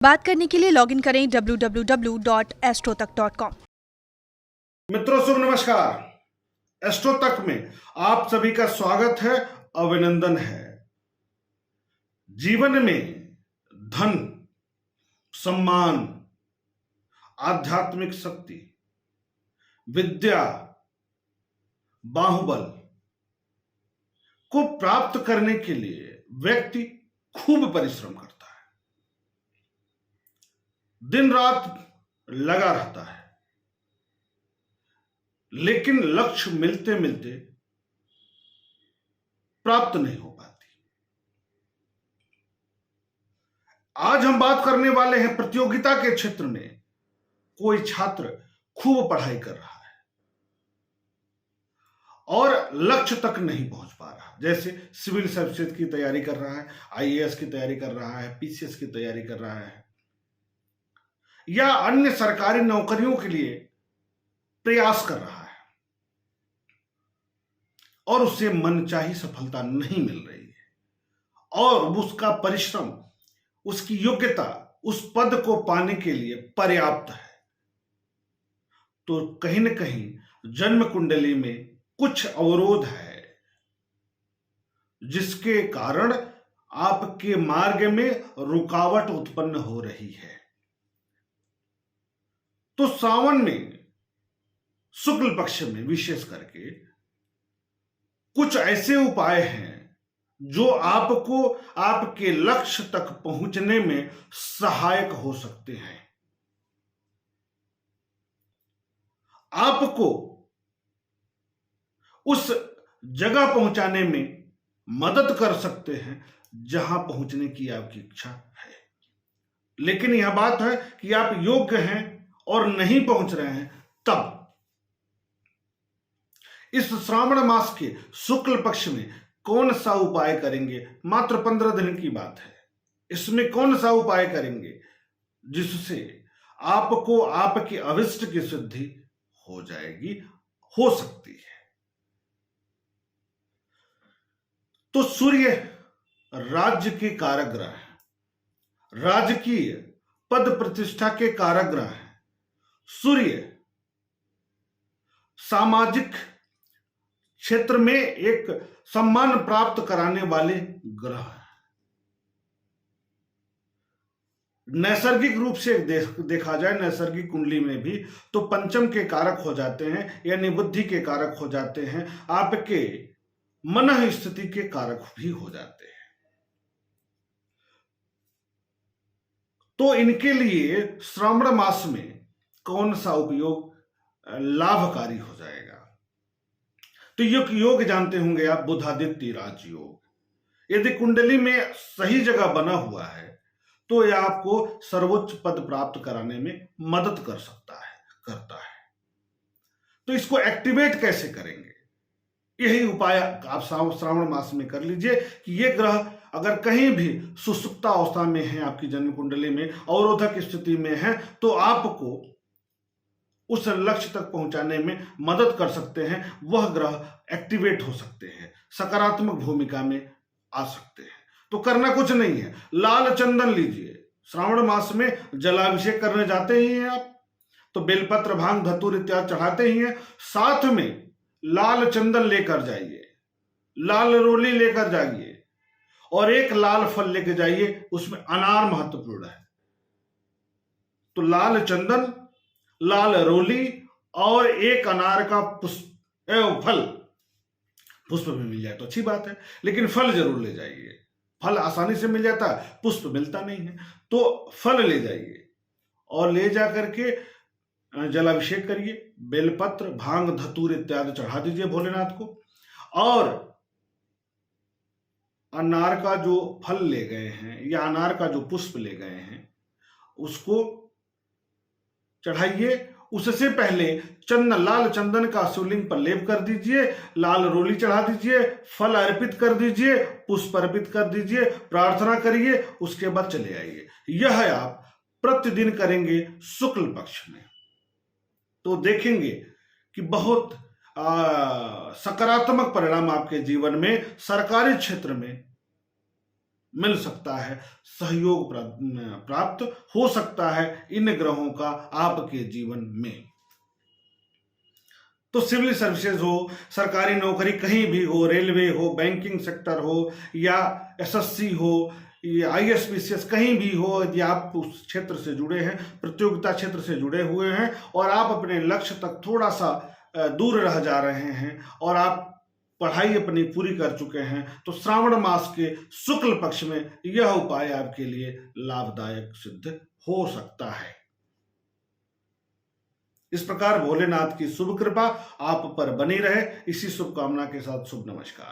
बात करने के लिए लॉगिन करें www.astrotak.com। मित्रों शुभ नमस्कार। एस्ट्रो तक में आप सभी का स्वागत है, अभिनंदन है। जीवन में धन, सम्मान, आध्यात्मिक शक्ति, विद्या, बाहुबल को प्राप्त करने के लिए व्यक्ति खूब परिश्रम करता है, दिन रात लगा रहता है, लेकिन लक्ष्य मिलते मिलते प्राप्त नहीं हो पाती। आज हम बात करने वाले हैं प्रतियोगिता के क्षेत्र में कोई छात्र खूब पढ़ाई कर रहा है और लक्ष्य तक नहीं पहुंच पा रहा, जैसे सिविल सर्विसेज की तैयारी कर रहा है, आईएएस की तैयारी कर रहा है, पीसीएस की तैयारी कर रहा है या अन्य सरकारी नौकरियों के लिए प्रयास कर रहा है और उसे मनचाही सफलता नहीं मिल रही है और उसका परिश्रम, उसकी योग्यता उस पद को पाने के लिए पर्याप्त है, तो कहीं न कहीं जन्म कुंडली में कुछ अवरोध है जिसके कारण आपके मार्ग में रुकावट उत्पन्न हो रही है। तो सावन में शुक्ल पक्ष में विशेष करके कुछ ऐसे उपाय हैं जो आपको आपके लक्ष्य तक पहुंचने में सहायक हो सकते हैं, आपको उस जगह पहुंचाने में मदद कर सकते हैं जहां पहुंचने की आपकी इच्छा है। लेकिन यह बात है कि आप योग्य हैं और नहीं पहुंच रहे हैं, तब इस श्रावण मास के शुक्ल पक्ष में कौन सा उपाय करेंगे? मात्र 15 दिन की बात है। इसमें कौन सा उपाय करेंगे जिससे आपको आपके अभिष्ट की सिद्धि हो जाएगी, हो सकती है? तो सूर्य राज्य के कारक ग्रह है, राजकीय पद प्रतिष्ठा के कारक ग्रह है। सूर्य सामाजिक क्षेत्र में एक सम्मान प्राप्त कराने वाले ग्रह है। नैसर्गिक रूप से देखा जाए, नैसर्गिक कुंडली में भी तो पंचम के कारक हो जाते हैं, यानी बुद्धि के कारक हो जाते हैं, आपके मन स्थिति के कारक भी हो जाते हैं। तो इनके लिए श्रावण मास में कौन सा उपयोग लाभकारी हो जाएगा? तो योग जानते होंगे आप, बुधादित्य राजयोग। यदि कुंडली में सही जगह बना हुआ है तो यह आपको सर्वोच्च पद प्राप्त कराने में मदद कर सकता है, करता है। तो इसको एक्टिवेट कैसे करेंगे? यही उपाय आप श्रावण मास में कर लीजिए कि ये ग्रह अगर कहीं भी सुसुप्ता अवस्था में है, आपकी जन्म कुंडली में अवरोधक स्थिति में है, तो आपको उस लक्ष्य तक पहुंचाने में मदद कर सकते हैं। वह ग्रह एक्टिवेट हो सकते हैं, सकारात्मक भूमिका में आ सकते हैं। तो करना कुछ नहीं है, लाल चंदन लीजिए। श्रावण मास में जलाभिषेक करने जाते ही हैं आप, तो बेलपत्र, भांग, धतूर इत्यादि चढ़ाते ही हैं, साथ में लाल चंदन लेकर जाइए, लाल रोली लेकर जाइए और एक लाल फल लेकर जाइए, उसमें अनार महत्वपूर्ण है। तो लाल चंदन, लाल रोली और एक अनार का पुष्प फल, पुष्प भी मिल जाए तो अच्छी बात है, लेकिन फल जरूर ले जाइए। फल आसानी से मिल जाता है, पुष्प मिलता नहीं है, तो फल ले जाइए और ले जाकर के जलाभिषेक करिए। बेलपत्र, भांग, धतूर इत्यादि चढ़ा दीजिए भोलेनाथ को, और अनार का जो फल ले गए हैं या अनार का जो पुष्प ले गए हैं उसको चढ़ाइए। उससे पहले लाल चंदन का शिवलिंग पर लेप कर दीजिए, लाल रोली चढ़ा दीजिए, फल अर्पित कर दीजिए, पुष्प अर्पित कर दीजिए, प्रार्थना करिए, उसके बाद चले आइए। यह आप प्रतिदिन करेंगे शुक्ल पक्ष में, तो देखेंगे कि बहुत सकारात्मक परिणाम आपके जीवन में, सरकारी क्षेत्र में मिल सकता है, सहयोग प्राप्त हो सकता है इन ग्रहों का आपके जीवन में। तो सिविल सर्विसेज हो, सरकारी नौकरी कहीं भी हो, रेलवे हो, बैंकिंग सेक्टर हो, या एसएससी हो, या आईएएस कहीं भी हो, यदि आप उस क्षेत्र से जुड़े हैं, प्रतियोगिता क्षेत्र से जुड़े हुए हैं और आप अपने लक्ष्य तक थोड़ा सा दूर रह जा रहे हैं और आप पढ़ाई अपनी पूरी कर चुके हैं, तो श्रावण मास के शुक्ल पक्ष में यह उपाय आपके लिए लाभदायक सिद्ध हो सकता है। इस प्रकार भोलेनाथ की शुभ कृपा आप पर बनी रहे, इसी शुभकामना के साथ शुभ नमस्कार।